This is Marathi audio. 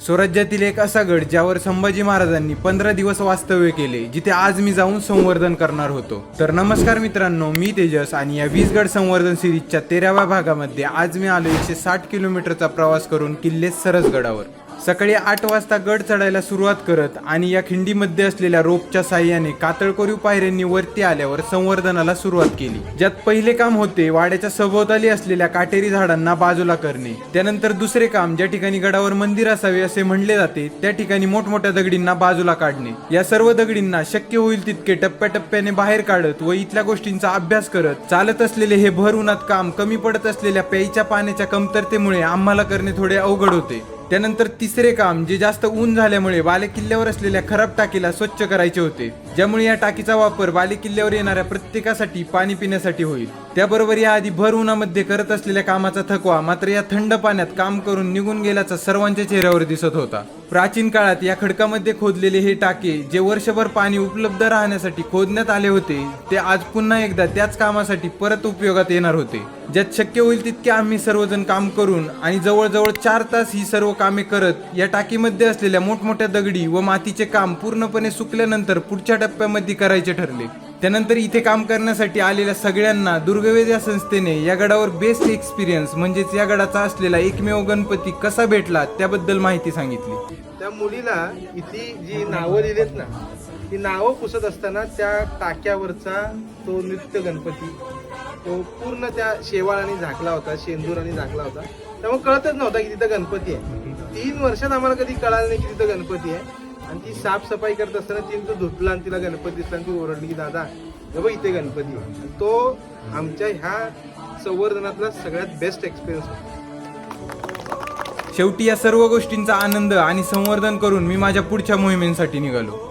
स्वराज्यातील एक असा गड ज्यावर संभाजी महाराजांनी 15 दिवस वास्तव्य केले, जिथे आज मी जाऊन संवर्धन करणार होतो। तर नमस्कार मित्रांनो, मी तेजस आणि या 20 गड संवर्धन सिरीजच्या 13व्या भागामध्ये आज मी आलो 160 किलोमीटरचा प्रवास करून किल्ले सरसगडावर। सकाळी 8 वाजता गड चढायला सुरुवात करत आणि या खिंडीमध्ये असलेल्या रोपच्या साह्याने कातळकोरीव पायऱ्यांनी वरती आल्यावर संवर्धनाला सुरुवात केली, ज्यात पहिले काम होते वाड्याच्या सभोवताली असलेल्या काटेरी झाडांना बाजूला करणे। त्यानंतर दुसरे काम, ज्या ठिकाणी गडावर मंदिर असावे असे म्हणले जाते त्या ठिकाणी मोठमोठ्या दगडींना बाजूला काढणे। या सर्व दगडींना शक्य होईल तितके टप्प्याटप्प्याने बाहेर काढत व इथल्या गोष्टींचा अभ्यास करत चालत असलेले हे भर उन्हात काम कमी पडत असलेल्या प्यायच्या पाण्याच्या कमतरतेमुळे आम्हाला करणे थोडे अवघड होते। त्यानंतर तिसरे काम, जे जास्त ऊन झाल्यामुळे बालेकिल्ल्यावर असलेल्या खराब टाकीला स्वच्छ करायचे होते, ज्यामुळे या टाकीचा वापर बालेकिल्ल्यावर येणाऱ्या प्रत्येकासाठी पाणी पिण्यासाठी होईल। त्याबरोबर या आधी भर उन्हामध्ये करत असलेल्या कामाचा थकवा मात्र या थंड पाण्यात काम करून निघून गेल्याचा सर्वांच्या चेहऱ्यावर दिसत होता। प्राचीन काळात या खडकामध्ये खोदलेले हे टाके, जे वर्षभर पाणी उपलब्ध राहण्यासाठी खोदण्यात आले होते, ते आज पुन्हा एकदा त्याच कामासाठी परत उपयोगात येणार होते। ज्यात शक्य होईल तितके आम्ही सर्वजण काम करून आणि जवळजवळ 4 तास ही सर्व कामे करत या टाकीमध्ये असलेल्या मोठमोठ्या दगडी व मातीचे काम पूर्णपणे सुकल्यानंतर पुढच्या टप्प्यामध्ये करायचे ठरले। त्यानंतर इथे काम करण्यासाठी आलेल्या सगळ्यांना दुर्गवेद या संस्थेने या गडावर बेस्ट एक्सपिरियन्स म्हणजेच या गडाचा असलेला एकमेव गणपती कसा भेटला त्याबद्दल माहिती सांगितली। त्या मुलीला इथे जी नावं लिहिलेत ना, ती नावं पुसत असताना त्या टाक्यावरचा तो नृत्य गणपती तो पूर्ण त्या शेवाळाने झाकला होता, शेंदुराने झाकला होता, त्यामुळे कळतच नव्हता की तिथं गणपती आहे। 3 वर्षात आम्हाला कधी कळालं नाही की तिथं गणपती आहे। आणि ती साफसफाई करत असताना तिने तो धुतला आणि तिला गणपती दिसला आणि ती ओरडली की दादा बघ इथे गणपती आहे। तो आमच्या ह्या संवर्धनातला सगळ्यात बेस्ट एक्सपिरियन्स होता। शेवटी या सर्व गोष्टींचा आनंद आणि संवर्धन करून मी माझ्या पुढच्या मोहिमेसाठी निघालो।